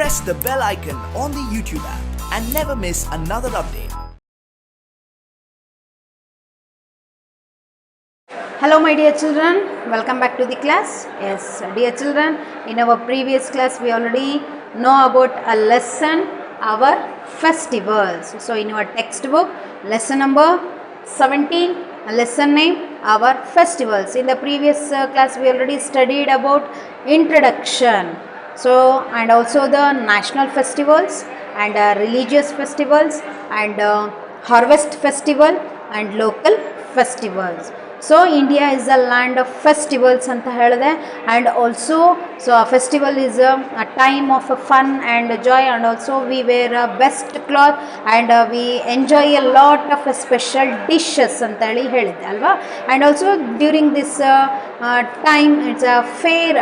press the bell icon on the YouTube app and never miss another update. Hello my dear children, welcome back to the class. Yes dear children, in our previous class we already know about a lesson, our festivals. So in our textbook, lesson number 17, lesson name, our festivals. In the previous class we already studied about introduction. So and also the national festivals and religious festivals and harvest festival and local festivals. So India is a land of festivals anta helide, and also so a festival is a time of fun and joy, and also we wear a best cloth and we enjoy a lot of special dishes anta helide alva. And also during this time it's a fair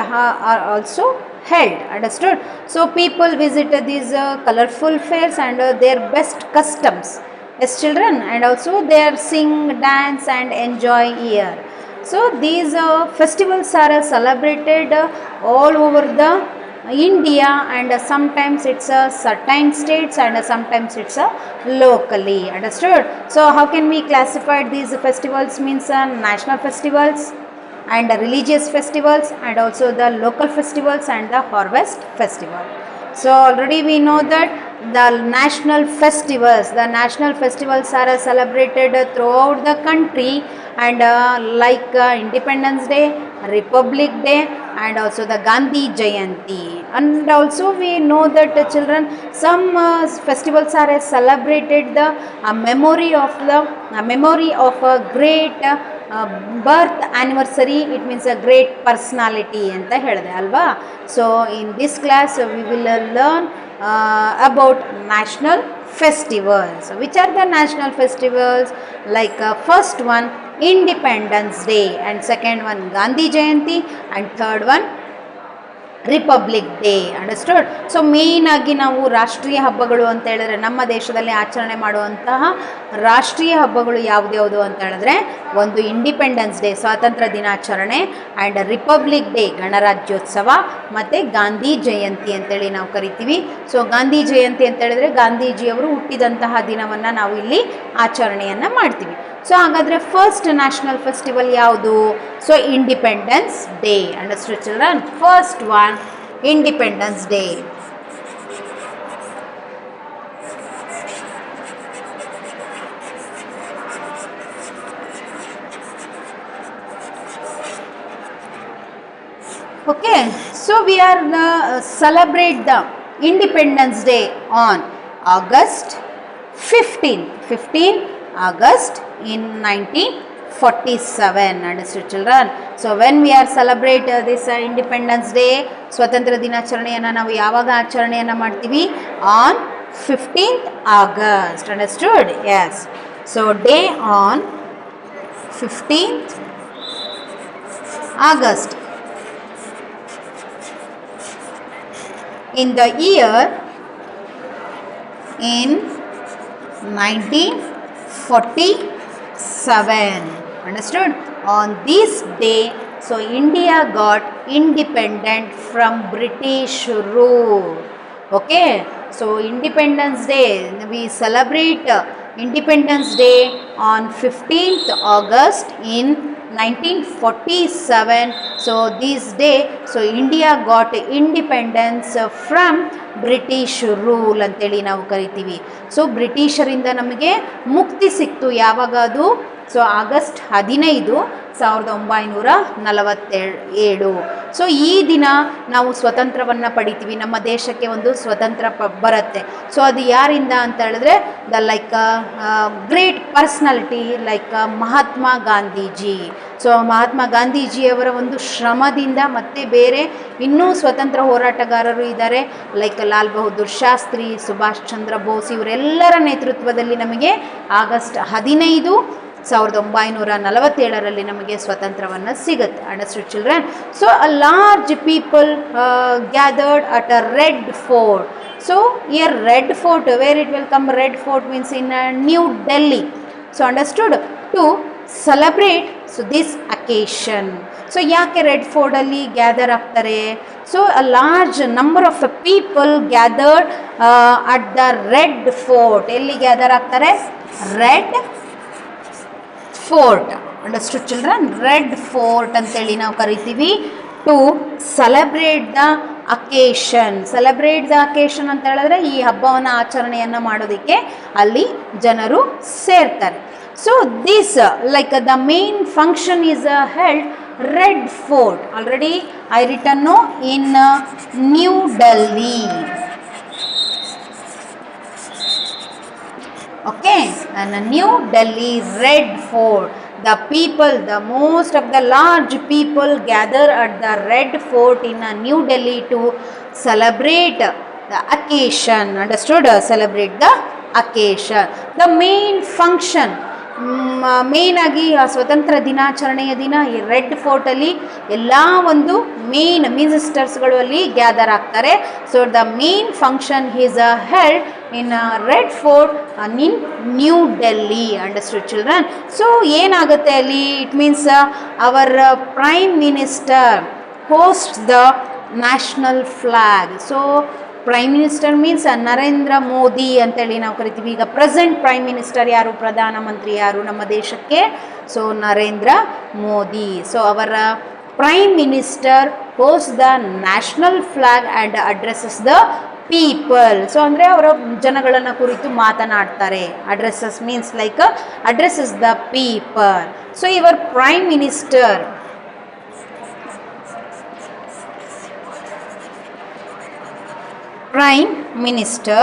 are also held, understood. So people visit these colorful fairs and their best customs. Yes children, and also they sing, dance and enjoy here. So these festivals are celebrated all over the India, and sometimes it's a certain states and sometimes it's a locally, understood. So how can we classify these festivals? Means national festivals and religious festivals and also the local festivals and the harvest festival. So already we know that the national festivals are celebrated throughout the country, and like Independence Day, Republic Day and also the Gandhi Jayanti. And also we know that children, some festivals are celebrated the memory of a great birth anniversary. It means a great personality anta helide alva. So in this class we will learn about national festivals. Which are the national festivals? Like first one Independence Day, and second one Gandhi Jayanti, and third one republic day, understood. So main ಆಗಿ ನಾವು ರಾಷ್ಟ್ರೀಯ ಹಬ್ಬಗಳು ಅಂತ ಹೇಳಿದ್ರೆ ನಮ್ಮ ದೇಶದಲ್ಲಿ ಆಚರಣೆ ಮಾಡುವಂತಹ ರಾಷ್ಟ್ರೀಯ ಹಬ್ಬಗಳು ಯಾವುದ್ಯಾವುದು ಅಂತ ಹೇಳಿದ್ರೆ ಒಂದು ಇಂಡಿಪೆಂಡೆನ್ಸ್ ಡೇ, ಸ್ವಾತಂತ್ರ್ಯ ದಿನಾಚರಣೆ, ಆ್ಯಂಡ್ ರಿಪಬ್ಲಿಕ್ ಡೇ, ಗಣರಾಜ್ಯೋತ್ಸವ, ಮತ್ತು ಗಾಂಧಿ ಜಯಂತಿ ಅಂತೇಳಿ ನಾವು ಕರಿತೀವಿ. ಸೊ ಗಾಂಧಿ ಜಯಂತಿ ಅಂತ ಹೇಳಿದ್ರೆ ಗಾಂಧೀಜಿಯವರು ಹುಟ್ಟಿದಂತಹ ದಿನವನ್ನು ನಾವು ಇಲ್ಲಿ ಆಚರಣೆಯನ್ನು ಮಾಡ್ತೀವಿ. ಸೊ ಹಾಗಾದರೆ ಫಸ್ಟ್ ನ್ಯಾಷನಲ್ ಫೆಸ್ಟಿವಲ್ ಯಾವುದು? So independence day, understood children. First one independence day. Okay, so we are celebrate the Independence Day on August 15th August in 1947, understood children. So when we are celebrate this Independence Day, ಸ್ವಾತಂತ್ರ್ಯ ದಿನಾಚರಣೆಯನ್ನು ನಾವು ಯಾವಾಗ ಆಚರಣೆಯನ್ನು ಮಾಡ್ತೀವಿ? On 15th August, understood? Yes. So day on 15th August in the year in 1947, understood. On this day, so India got independent from British rule. Okay, so Independence Day, we celebrate Independence Day on 15th August in 1947. So this day, so India got independence from British rule ಅಂತೇಳಿ ನಾವು ಕರಿತೀವಿ. So ಬ್ರಿಟಿಷರಿಂದ ನಮಗೆ ಮುಕ್ತಿ ಸಿಕ್ತು ಯಾವಾಗ? ಅದು so August 15, 1947. So ಈ ದಿನ ನಾವು ಸ್ವತಂತ್ರವನ್ನು ಪಡಿತೀವಿ, ನಮ್ಮ ದೇಶಕ್ಕೆ ಒಂದು ಸ್ವತಂತ್ರ ಬರುತ್ತೆ. ಸೊ ಅದು ಯಾರಿಂದ ಅಂತ ಹೇಳಿದ್ರೆ the like great personality like Mahatma Gandhiji. So Mahatma ಗಾಂಧೀಜಿಯವರ ಒಂದು ಶ್ರಮದಿಂದ, ಮತ್ತು ಬೇರೆ ಇನ್ನೂ ಸ್ವತಂತ್ರ ಹೋರಾಟಗಾರರು ಇದ್ದಾರೆ ಲೈಕ್ ಲಾಲ್ ಬಹದ್ದೂರ್ ಶಾಸ್ತ್ರಿ, ಸುಭಾಷ್ ಚಂದ್ರ ಬೋಸ್, ಇವರೆಲ್ಲರ ನೇತೃತ್ವದಲ್ಲಿ ನಮಗೆ ಆಗಸ್ಟ್ 15, 1947 ನಮಗೆ ಸ್ವತಂತ್ರವನ್ನು ಸಿಗುತ್ತೆ, understood children. So a large people gathered at a red fort. So here red fort, where it will come, red fort means in New Delhi. So understood, to celebrate so this occasion. So ಯಾಕೆ Red ಫೋರ್ಟಲ್ಲಿ gather ಆಗ್ತಾರೆ? So a large number of people gathered at the Red Fort. ಎಲ್ಲಿ gather ಆಗ್ತಾರೆ? Red Fort. Understood children? Red Fort ಅಂತೇಳಿ ನಾವು ಕರಿತೀವಿ. To celebrate the occasion. Celebrate the occasion ಅಂತ ಹೇಳಿದ್ರೆ ಈ ಹಬ್ಬವನ್ನು ಆಚರಣೆಯನ್ನು ಮಾಡೋದಕ್ಕೆ ಅಲ್ಲಿ ಜನರು ಸೇರ್ತಾರೆ. So this like the main function is held Red Fort. Already I written in New Delhi. Okay, and New Delhi Red Fort. The people, the most of the large people gather at the Red Fort in New Delhi to celebrate the occasion. Understood? Celebrate the occasion. The main function, main ಆಗಿ ಸ್ವತಂತ್ರ ದಿನಾಚರಣೆಯ ದಿನ ಈ red ಫೋರ್ಟಲ್ಲಿ ಎಲ್ಲ ಒಂದು main ಮಿನಿಸ್ಟರ್ಸ್ಗಳು ಅಲ್ಲಿ gather ಆಗ್ತಾರೆ. So the main function is held in red fort in New Delhi. Understood children? So ಏನಾಗುತ್ತೆ ಅಲ್ಲಿ? It means our prime minister host the national flag. So prime minister means Narendra Modi ಅಂತೇಳಿ ನಾವು ಕರಿತೀವಿ. ಈಗ ಪ್ರೆಸೆಂಟ್ ಪ್ರೈಮ್ ಮಿನಿಸ್ಟರ್ ಯಾರು? ಪ್ರಧಾನಮಂತ್ರಿ ಯಾರು ನಮ್ಮ ದೇಶಕ್ಕೆ? ಸೊ ನರೇಂದ್ರ ಮೋದಿ. ಸೊ ಅವರ prime minister host the national flag and addresses the people. So ಅಂದರೆ ಅವರ ಜನಗಳನ್ನು ಕುರಿತು ಮಾತನಾಡ್ತಾರೆ. Addresses means like addresses the people. So ಇವರ್ prime minister Prime Minister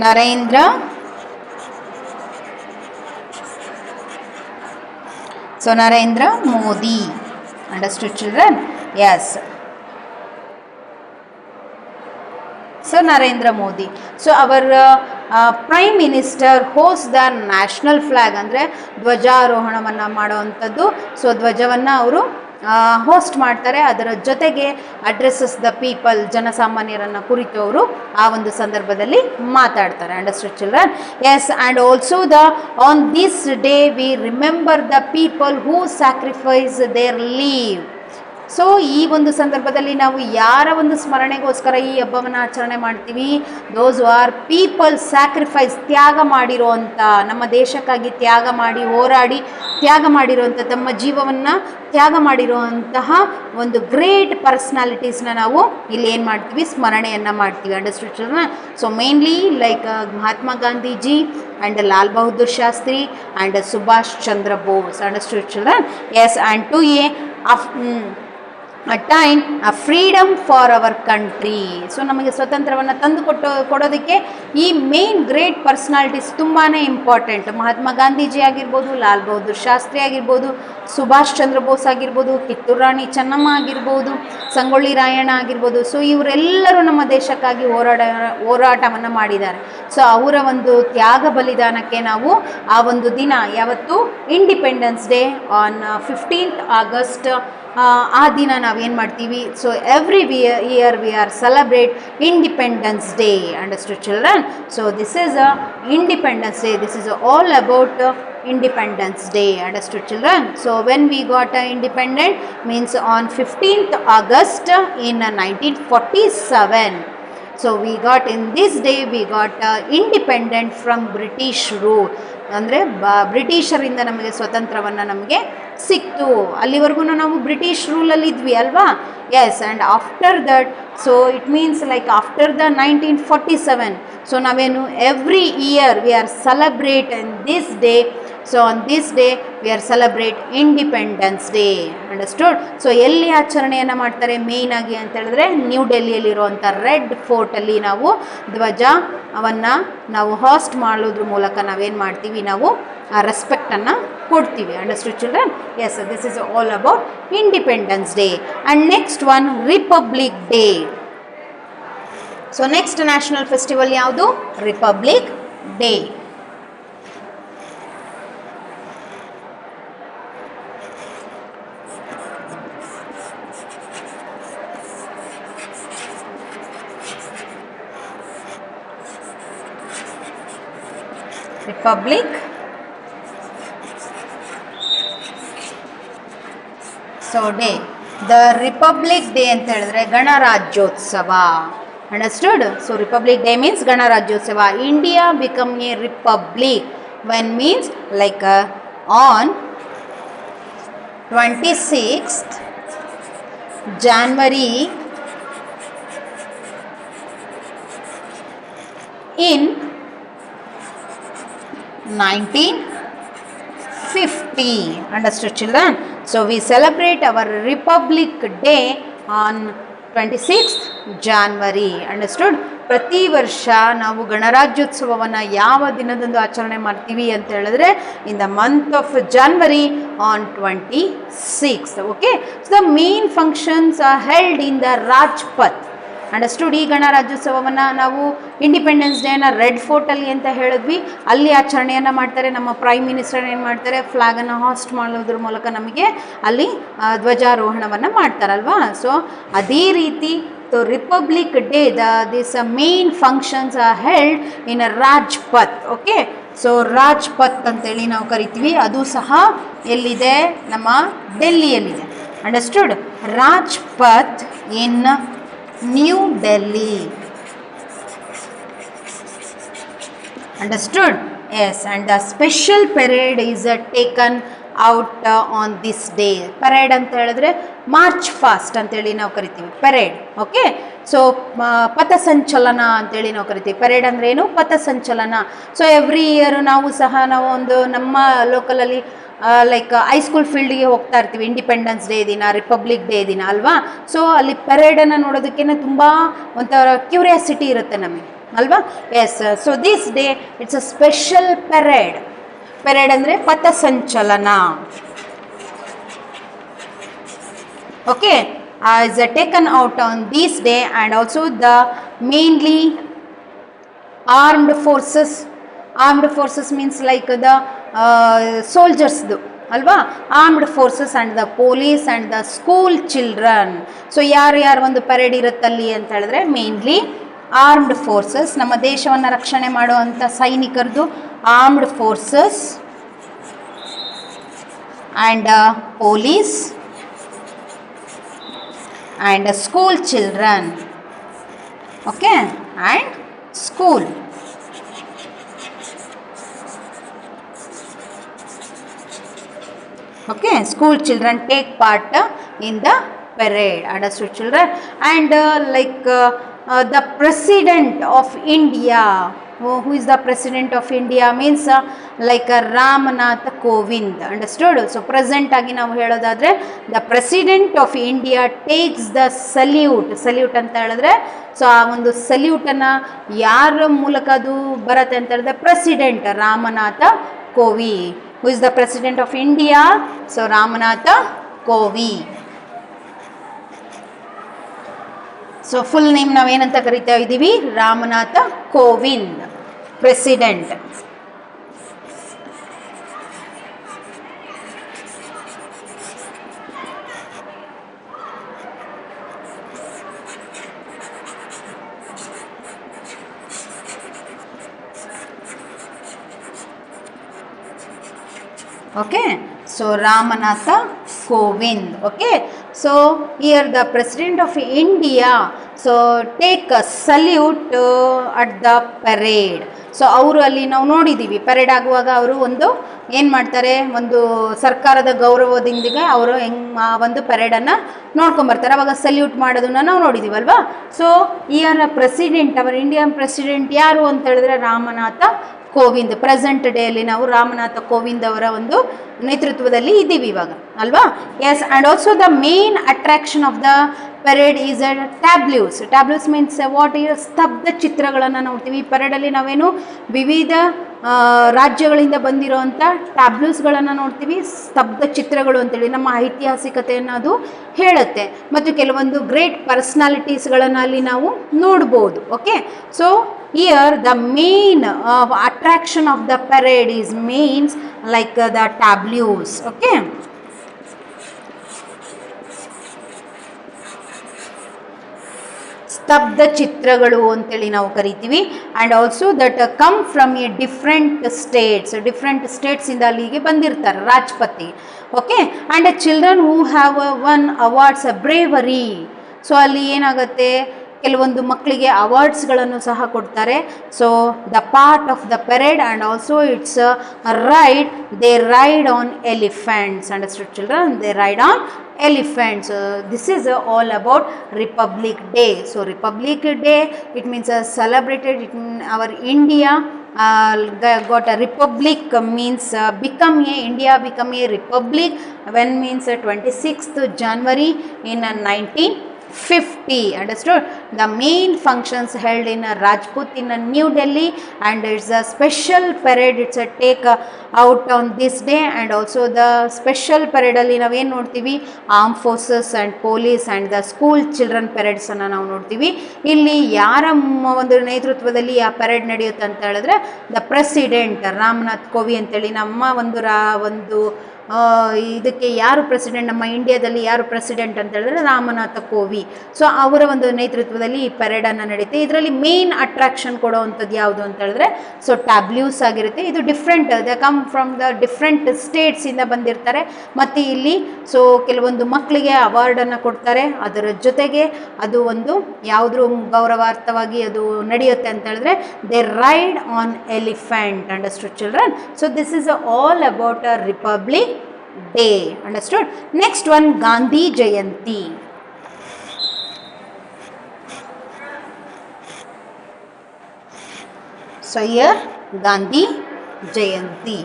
Narendra. So Narendra Modi. Understood children? Yes. So Narendra Modi. So our prime minister host the national flag ಅಂದರೆ ಧ್ವಜಾರೋಹಣವನ್ನು ಮಾಡುವಂಥದ್ದು. So ಧ್ವಜವನ್ನು ಅವರು ಹೋಸ್ಟ್ ಮಾಡ್ತಾರೆ. ಅದರ ಜೊತೆಗೆ addresses the people, ಜನಸಾಮಾನ್ಯರನ್ನು ಕುರಿತು ಅವರು ಆ ಒಂದು ಸಂದರ್ಭದಲ್ಲಿ ಮಾತಾಡ್ತಾರೆ. Understood children? Yes. And also the on this day we remember the people who sacrifice their live. So ಈ ಒಂದು ಸಂದರ್ಭದಲ್ಲಿ ನಾವು ಯಾರ ಒಂದು ಸ್ಮರಣೆಗೋಸ್ಕರ ಈ ಹಬ್ಬವನ್ನು ಆಚರಣೆ ಮಾಡ್ತೀವಿ? ದೋಸ್ ಆರ್ ಪೀಪಲ್ ಸ್ಯಾಕ್ರಿಫೈಸ್, ತ್ಯಾಗ ಮಾಡಿರುವಂಥ, ನಮ್ಮ ದೇಶಕ್ಕಾಗಿ ತ್ಯಾಗ ಮಾಡಿ ಹೋರಾಡಿ ತ್ಯಾಗ ಮಾಡಿರುವಂಥ, ತಮ್ಮ ಜೀವವನ್ನು ತ್ಯಾಗ ಮಾಡಿರುವಂತಹ ಒಂದು ಗ್ರೇಟ್ ಪರ್ಸ್ನಾಲಿಟೀಸ್ನ ನಾವು ಇಲ್ಲಿ ಏನು ಮಾಡ್ತೀವಿ? ಸ್ಮರಣೆಯನ್ನು ಮಾಡ್ತೀವಿ. Understood children? So mainly like Mahatma Gandhiji and Lal Bahadur Shastri and Subhash Chandra Bose. Understood children? Yes. And to attain a freedom for our country. So ನಮಗೆ ಸ್ವತಂತ್ರವನ್ನು ತಂದು ಕೊಡೋದಕ್ಕೆ ಈ ಮೇನ್ ಗ್ರೇಟ್ ಪರ್ಸನಾಲಿಟೀಸ್ ತುಂಬಾ ಇಂಪಾರ್ಟೆಂಟ್. ಮಹಾತ್ಮ ಗಾಂಧೀಜಿ ಆಗಿರ್ಬೋದು, ಲಾಲ್ ಬಹದ್ದೂರ್ ಶಾಸ್ತ್ರಿ ಆಗಿರ್ಬೋದು, ಸುಭಾಷ್ ಚಂದ್ರ ಬೋಸ್ ಆಗಿರ್ಬೋದು, ಕಿತ್ತೂರು ರಾಣಿ ಚೆನ್ನಮ್ಮ ಆಗಿರ್ಬೋದು, ಸಂಗೊಳ್ಳಿ ರಾಯಣ್ಣ ಆಗಿರ್ಬೋದು. ಸೊ ಇವರೆಲ್ಲರೂ ನಮ್ಮ ದೇಶಕ್ಕಾಗಿ ಹೋರಾಟವನ್ನು ಮಾಡಿದ್ದಾರೆ. ಸೊ ಅವರ ಒಂದು ತ್ಯಾಗ ಬಲಿದಾನಕ್ಕೆ ನಾವು ಆ ಒಂದು ದಿನ ಯಾವತ್ತು? Independence day on 15th August. ಆ ದಿನ ನಾವೇನು ಮಾಡ್ತೀವಿ? So every year we are celebrate independence day. Understood children? So this is a independence day. This is all about Independence Day. Understood children? So when we got independent means on 15th August in 1947. So we got in this day we got independent from British rule. ಅಂದರೆ ಬ್ರಿಟಿಷರಿಂದ ನಮಗೆ ಸ್ವತಂತ್ರವನ್ನು ನಮಗೆ ಸಿಕ್ತು. ಅಲ್ಲಿವರೆಗೂ ನಾವು British ರೂಲಲ್ಲಿ ಇದ್ವಿ ಅಲ್ವಾ? Yes. And after that, so it means like after the 1947, so ನಾವೇನು every year we are celebrate in this day. So on this day we are celebrate independence day. Understood? So ಎಲ್ಲಿ ಆಚರಣೆಯನ್ನು ಮಾಡ್ತಾರೆ main ಆಗಿ ಅಂತ ಹೇಳಿದ್ರೆ new ಡೆಲ್ಲಿಯಲ್ಲಿರುವಂಥ red ಫೋರ್ಟಲ್ಲಿ ನಾವು ಧ್ವಜವನ್ನು ನಾವು ಹಾಸ್ಟ್ ಮಾಡೋದ್ರ ಮೂಲಕ ನಾವೇನು ಮಾಡ್ತೀವಿ? ನಾವು ಆ ರೆಸ್ಪೆಕ್ಟನ್ನು ಕೊಡ್ತೀವಿ. Understood children? Yes. This is all about independence day. And next one republic day. So next national festival ಯಾವುದು? Republic day. Republic so day. The republic day ಅಂತ ಹೇಳಿದ್ರೆ ಗಣರಾಜ್ಯೋತ್ಸವ. Understood? So republic day means ಗಣರಾಜ್ಯೋತ್ಸವ. India become a republic when means like on 26th January in 1950. Understood, children? So we celebrate our Republic Day on 26th January. Understood? ಪ್ರತಿ ವರ್ಷ ನಾವು ಗಣರಾಜ್ಯೋತ್ಸವವನ್ನು ಯಾವ ದಿನದಂದು ಆಚರಣೆ ಮಾಡ್ತೀವಿ ಅಂತ ಹೇಳಿದ್ರೆ in the month of January on 26th. Okay, so the main functions are held in the Rajpath. Understood? ಈ ಗಣರಾಜ್ಯೋತ್ಸವವನ್ನು ನಾವು ಇಂಡಿಪೆಂಡೆನ್ಸ್ ಡೇನ ರೆಡ್ ಫೋರ್ಟಲ್ಲಿ ಅಂತ ಹೇಳಿದ್ವಿ, ಅಲ್ಲಿ ಆಚರಣೆಯನ್ನು ಮಾಡ್ತಾರೆ. ನಮ್ಮ ಪ್ರೈಮ್ ಮಿನಿಸ್ಟರ್ ಏನು ಮಾಡ್ತಾರೆ, ಫ್ಲಾಗನ್ನು ಹಾಸ್ಟ್ ಮಾಡೋದ್ರ ಮೂಲಕ ನಮಗೆ ಅಲ್ಲಿ ಧ್ವಜಾರೋಹಣವನ್ನು ಮಾಡ್ತಾರಲ್ವಾ. ಸೊ ಅದೇ ರೀತಿ republic day this main functions are held in a Rajpath. Okay, so Rajpath ಅಂತೇಳಿ ನಾವು ಕರಿತೀವಿ. ಅದು ಸಹ ಎಲ್ಲಿದೆ? ನಮ್ಮ ಡೆಲ್ಲಿಯಲ್ಲಿದೆ. Understood? Rajpath in New Delhi. Understood? Yes, and the special parade is taken out on this day. Parade ಅಂತ ಹೇಳಿದ್ರೆ ಮಾರ್ಚ್ ಫಾಸ್ಟ್ ಅಂತೇಳಿ ನಾವು ಕರಿತೀವಿ, ಪರೇಡ್. ಓಕೆ, ಸೊ ಪಥಸಂಚಲನ ಅಂತೇಳಿ ನಾವು ಕರಿತೀವಿ. ಪರೇಡ್ ಅಂದ್ರೆ ಏನು? ಪಥಸಂಚಲನ. ಸೊ ಎವ್ರಿ ಇಯರ್ ನಾವು ಒಂದು ನಮ್ಮ ಲೋಕಲಲ್ಲಿ ಲೈಕ್ ಹೈಸ್ಕೂಲ್ ಫೀಲ್ಡಿಗೆ ಹೋಗ್ತಾ ಇರ್ತೀವಿ ಇಂಡಿಪೆಂಡೆನ್ಸ್ ಡೇ ದಿನ, ರಿಪಬ್ಲಿಕ್ ಡೇ ದಿನ ಅಲ್ವಾ. ಸೊ ಅಲ್ಲಿ ಪರೇಡನ್ನು ನೋಡೋದಕ್ಕೆ ತುಂಬ ಒಂಥರ ಕ್ಯೂರಿಯಾಸಿಟಿ ಇರುತ್ತೆ ನಮಗೆ ಅಲ್ವಾ. Yes, so this day it's a special parade. Parade ಅಂದರೆ ಪಥಸಂಚಲನ. Okay, is taken out on this day, and also the mainly armed forces. Armed forces means like the soldiers ಅಲ್ವಾ. Armed forces and the police and the school children. So ಯಾರು ಒಂದು parade ಇರುತ್ತಲ್ಲಿ ಅಂತ ಹೇಳಿದ್ರೆ mainly armed forces, ನಮ್ಮ ದೇಶವನ್ನು ರಕ್ಷಣೆ ಮಾಡುವಂಥ ಸೈನಿಕರದು armed forces and police and school children. Okay, and school. Okay, school children take part in the parade. Understood, children? And the president of India, who is the president of India means like Ramnath Kovind. Understood? So present agi ನಾವು ಹೇಳೋದಾದ್ರೆ the president of India takes the salute ಅಂತ ಹೇಳಿದ್ರೆ so ಆ ಒಂದು ಸಲ್ಯೂಟನ್ನು ಯಾರ ಮೂಲಕ ಅದು ಬರುತ್ತೆ ಅಂತ ಹೇಳಿದ್ರೆ ಪ್ರೆಸಿಡೆಂಟ್ ರಾಮನಾಥ ಕೋವಿ. Who is the president of India? So Ramanatha Kovi. So full name ನಾವೇನಂತ ಕರಿತಾ ಇದ್ದೀವಿ? Ramnath Kovind, president. Okay, so Ramanatha Kovind. Okay, so here the president of India so take a salute at the parade. So ಅವರು ಅಲ್ಲಿ ನಾವು ನೋಡಿದ್ದೀವಿ parade ಆಗುವಾಗ ಅವರು ಏನು ಮಾಡ್ತಾರೆ, ಒಂದು ಸರ್ಕಾರದ ಗೌರವದೊಂದಿಗೆ ಅವರು ಒಂದು ಪರೇಡನ್ನು ನೋಡ್ಕೊಂಬರ್ತಾರೆ. ಅವಾಗ ಸಲ್ಯೂಟ್ ಮಾಡೋದನ್ನು ನಾವು ನೋಡಿದ್ದೀವಲ್ವಾ. So year president, our Indian president ಯಾರು ಅಂತ ಹೇಳಿದ್ರೆ ರಾಮನಾಥ ಕೋವಿಂದ್. ಪ್ರೆಸೆಂಟ್ ಡೇಯಲ್ಲಿ ನಾವು ರಾಮನಾಥ ಕೋವಿಂದ್ ಅವರ ಒಂದು ನೇತೃತ್ವದಲ್ಲಿ ಇದ್ದೀವಿ ಇವಾಗ ಅಲ್ವಾ. Yes, and also the main attraction of the parade is tableaux. Tableaux means what is ಸ್ತಬ್ಧ ಚಿತ್ರಗಳನ್ನು ನೋಡ್ತೀವಿ. ಈ ಪರೇಡಲ್ಲಿ ನಾವೇನು ವಿವಿಧ ರಾಜ್ಯಗಳಿಂದ ಬಂದಿರೋವಂಥ ಟ್ಯಾಬ್ಲ್ಯೂಸ್ಗಳನ್ನು ನೋಡ್ತೀವಿ. ಸ್ತಬ್ಧ ಚಿತ್ರಗಳು ಅಂತೇಳಿ ನಮ್ಮ ಐತಿಹಾಸಿಕತೆಯನ್ನು ಅದು ಹೇಳುತ್ತೆ ಮತ್ತು ಕೆಲವೊಂದು ಗ್ರೇಟ್ ಪರ್ಸ್ನಾಲಿಟೀಸ್ಗಳನ್ನು ಅಲ್ಲಿ ನಾವು ನೋಡ್ಬೋದು. Okay, so here the main attraction of the parade is means like the tableaus. Okay, ಸ್ತಬ್ಧ ಚಿತ್ರಗಳು ಅಂತೇಳಿ ನಾವು ಕರಿತೀವಿ. And also that come from a different ಸ್ಟೇಟ್ಸಿಂದ ಅಲ್ಲಿಗೆ ಬಂದಿರ್ತಾರೆ ರಾಜ್ಪತಿ. Okay, and children who have won awards bravery. So ಅಲ್ಲಿ ಏನಾಗುತ್ತೆ, ಕೆಲವೊಂದು ಮಕ್ಕಳಿಗೆ ಅವಾರ್ಡ್ಸ್ಗಳನ್ನು ಸಹ ಕೊಡ್ತಾರೆ. So the part of the parade and also it's ride, they ride on elephants. Understood children? They ride on elephants. This is all about Republic Day. So Republic Day, it means celebrated in our India. Got a republic means India become a republic when means 26th January in 1950. Understood? The main functions held in Rajput in New Delhi, and it's a special parade. It's a take out on this day, and also the special parade ಅಲ್ಲಿ ನಾವೇನು ನೋಡ್ತೀವಿ, arm forces and police and the school children ಪೆರೇಡ್ಸನ್ನು ನಾವು ನೋಡ್ತೀವಿ. ಇಲ್ಲಿ ಯಾರ ಒಂದು ನೇತೃತ್ವದಲ್ಲಿ ಆ ಪೆರೇಡ್ ನಡೆಯುತ್ತೆ ಅಂತ ಹೇಳಿದ್ರೆ, ದ ಪ್ರೆಸಿಡೆಂಟ್ ರಾಮನಾಥ್ ಕೋವಿಂದ್ ಅಂತೇಳಿ ನಮ್ಮ ಒಂದು ಇದಕ್ಕೆ ಯಾರು ಪ್ರೆಸಿಡೆಂಟ್, ನಮ್ಮ ಇಂಡಿಯಾದಲ್ಲಿ ಯಾರು ಪ್ರೆಸಿಡೆಂಟ್ ಅಂತ ಹೇಳಿದ್ರೆ ರಾಮನಾಥ ಕೋವಿಂದ್. ಸೊ ಅವರ ಒಂದು ನೇತೃತ್ವದಲ್ಲಿ ಈ ಪೆರೇಡನ್ನು ನಡೀತೆ. ಇದರಲ್ಲಿ ಮೇನ್ ಅಟ್ರಾಕ್ಷನ್ ಕೊಡುವಂಥದ್ದು ಯಾವುದು ಅಂತ ಹೇಳಿದ್ರೆ, ಸೊ ಟ್ಯಾಬ್ಲ್ಯೂಸ್ ಆಗಿರುತ್ತೆ. ಇದು different, the come from the different ಸ್ಟೇಟ್ಸಿಂದ ಬಂದಿರ್ತಾರೆ. ಮತ್ತು ಇಲ್ಲಿ ಸೊ ಕೆಲವೊಂದು ಮಕ್ಕಳಿಗೆ ಅವಾರ್ಡನ್ನು ಕೊಡ್ತಾರೆ. ಅದರ ಜೊತೆಗೆ ಅದು ಒಂದು ಯಾವುದ್ರ ಗೌರವಾರ್ಥವಾಗಿ ಅದು ನಡೆಯುತ್ತೆ ಅಂತ ಹೇಳಿದ್ರೆ, they ride on elephant. Understood children? So this is all about a Republic Day. Understood? Next one, Gandhi Jayanti. So here Gandhi Jayanti.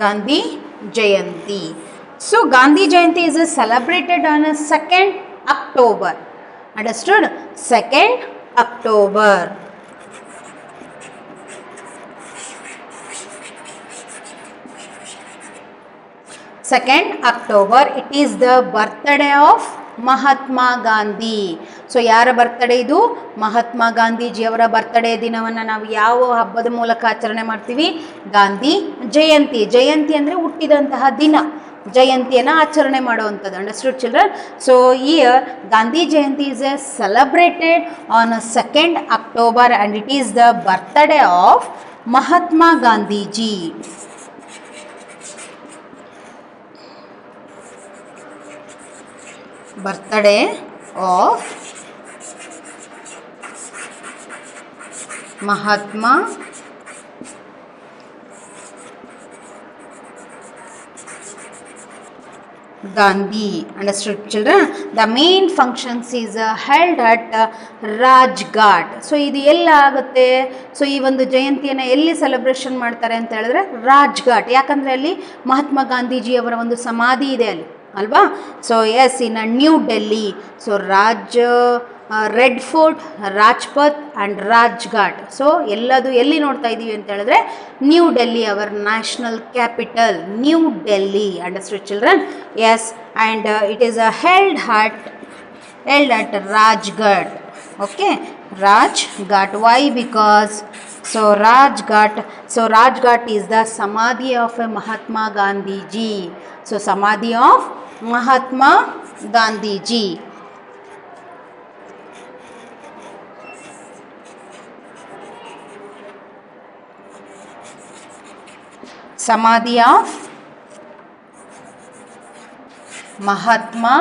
Gandhi Jayanti. So Gandhi Jayanti is celebrated on 2nd October. Understood? 2nd October. Second October, it is the birthday of Mahatma Gandhi. So ಯಾರ birthday ಇದು? ಮಹಾತ್ಮ ಗಾಂಧೀಜಿಯವರ birthday ದಿನವನ್ನು ನಾವು ಯಾವ ಹಬ್ಬದ ಮೂಲಕ ಆಚರಣೆ ಮಾಡ್ತೀವಿ? ಗಾಂಧಿ ಜಯಂತಿ. ಜಯಂತಿ ಅಂದರೆ ಹುಟ್ಟಿದಂತಹ ದಿನ, ಜಯಂತಿಯನ್ನು ಆಚರಣೆ ಮಾಡುವಂಥದ್ದು. Understood children? So here Gandhi Jayanti is celebrated on 2nd October and it is the birthday of Mahatma Gandhiji. Birthday of Mahatma Gandhi. Understood children? The main functions is held at Rajghat. So ಇದು ಎಲ್ಲ ಆಗುತ್ತೆ? ಸೊ ಈ ಒಂದು ಜಯಂತಿಯನ್ನು ಎಲ್ಲಿ ಸೆಲೆಬ್ರೇಷನ್ ಮಾಡ್ತಾರೆ ಅಂತ ಹೇಳಿದ್ರೆ ರಾಜ್ಘಾಟ್. ಯಾಕಂದರೆ ಅಲ್ಲಿ ಮಹಾತ್ಮ ಗಾಂಧೀಜಿಯವರ ಒಂದು ಸಮಾಧಿ ಇದೆ ಅಲ್ಲಿ ಅಲ್ವಾ? So yes, in New Delhi. So Red Fort, Rajpath and Rajghat. So ಎಲ್ಲದು ಎಲ್ಲಿ ನೋಡ್ತಾ ಇದ್ದೀವಿ ಅಂತ ಹೇಳಿದ್ರೆ New Delhi, our national capital New Delhi. Understood children? Yes, and it is held at Rajghat. Okay, Rajghat. Why? Because Rajghat is the samadhi of Mahatma Gandhiji. So samadhi of Mahatma Gandhiji. Samadhi of Mahatma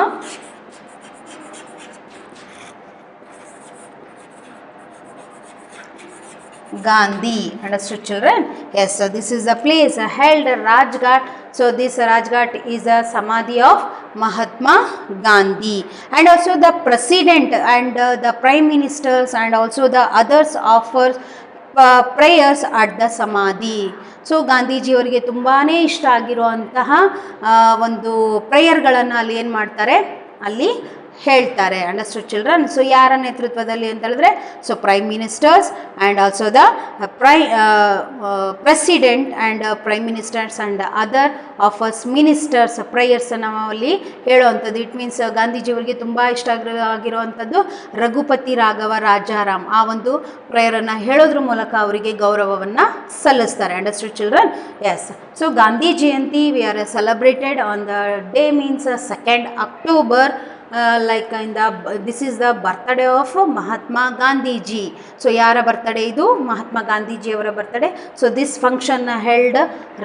Gandhi. Understood children? Yes, so this is the place held Rajghat. So this Rajghat is a samadhi of Mahatma Gandhi. And also the president and the prime ministers and also the others offers prayers at the samadhi. So ಗಾಂಧೀಜಿಯವರಿಗೆ ತುಂಬಾ ಇಷ್ಟ ಆಗಿರುವಂತಹ ಒಂದು ಪ್ರೇಯರ್ಗಳನ್ನು ಅಲ್ಲಿ ಏನು ಮಾಡ್ತಾರೆ, ಅಲ್ಲಿ ಹೇಳ್ತಾರೆ. Understood children? ಸೊ ಯಾರ ನೇತೃತ್ವದಲ್ಲಿ ಅಂತ ಹೇಳಿದ್ರೆ, so prime ministers and also the president and prime ministers and other offers ministers prayers ನಾವಲ್ಲಿ ಹೇಳುವಂಥದ್ದು. ಇಟ್ ಮೀನ್ಸ್ ಗಾಂಧೀಜಿಯವರಿಗೆ ತುಂಬ ಇಷ್ಟ ಆಗಿರುವಂಥದ್ದು ರಘುಪತಿ ರಾಘವ ರಾಜಾರಾಮ್. ಆ ಒಂದು ಪ್ರೇಯರನ್ನು ಹೇಳೋದ್ರ ಮೂಲಕ ಅವರಿಗೆ ಗೌರವವನ್ನು ಸಲ್ಲಿಸ್ತಾರೆ. Understood children? Yes. So Gandhi Jayanti we are celebrated on the day means 2nd October. Like in the this is the birthday of Mahatma Gandhiji. So yara birthday idu? Mahatma Gandhiji avara birthday. So this function held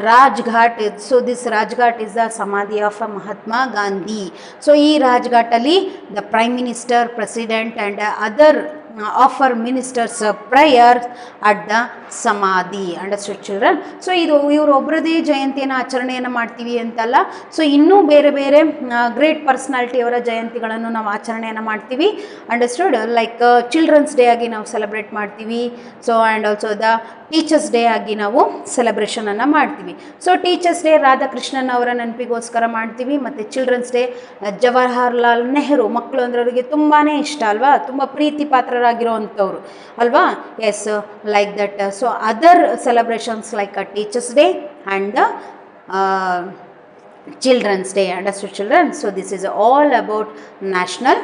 Rajghat. So this Rajghat is the samadhi of Mahatma Gandhi. So ee Rajghat alli the prime minister, president and other offer ministers prayer at the samadhi. Understood children? So ಇದು ಇವರೊಬ್ಬರದೇ ಜಯಂತಿಯನ್ನು ಆಚರಣೆಯನ್ನು ಮಾಡ್ತೀವಿ ಅಂತಲ್ಲ. So ಇನ್ನೂ ಬೇರೆ ಬೇರೆ great personality ಅವರ ಜಯಂತಿಗಳನ್ನು ನಾವು ಆಚರಣೆಯನ್ನು ಮಾಡ್ತೀವಿ. ಅಂಡರ್ಸ್ಟುಡ್? ಲೈಕ್ ಚಿಲ್ಡ್ರನ್ಸ್ ಡೇ ಆಗಿ ನಾವು ಸೆಲೆಬ್ರೇಟ್ ಮಾಡ್ತೀವಿ. So and also the teachers day ಆಗಿ ನಾವು ಸೆಲೆಬ್ರೇಷನನ್ನು ಮಾಡ್ತೀವಿ. ಸೊ ಟೀಚರ್ಸ್ ಡೇ ರಾಧಾಕೃಷ್ಣನ್ ಅವರ ನೆನಪಿಗೋಸ್ಕರ ಮಾಡ್ತೀವಿ. ಮತ್ತು ಚಿಲ್ಡ್ರನ್ಸ್ ಡೇ ಜವಾಹರ್ಲಾಲ್ ನೆಹರು, ಮಕ್ಕಳು ಅಂದ್ರೆ ಅವರಿಗೆ ತುಂಬಾ ಇಷ್ಟ ಅಲ್ವಾ, ತುಂಬ ಪ್ರೀತಿ ಪಾತ್ರರಾಗಿರೋವಂಥವ್ರು ಅಲ್ವಾ. Yes, like that. So other celebrations like Teachers Day and the Children's Day. Understood children? So this is all about national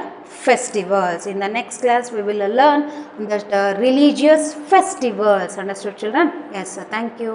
festivals. In the next class we will learn the religious festivals. Understood children? Yes, thank you.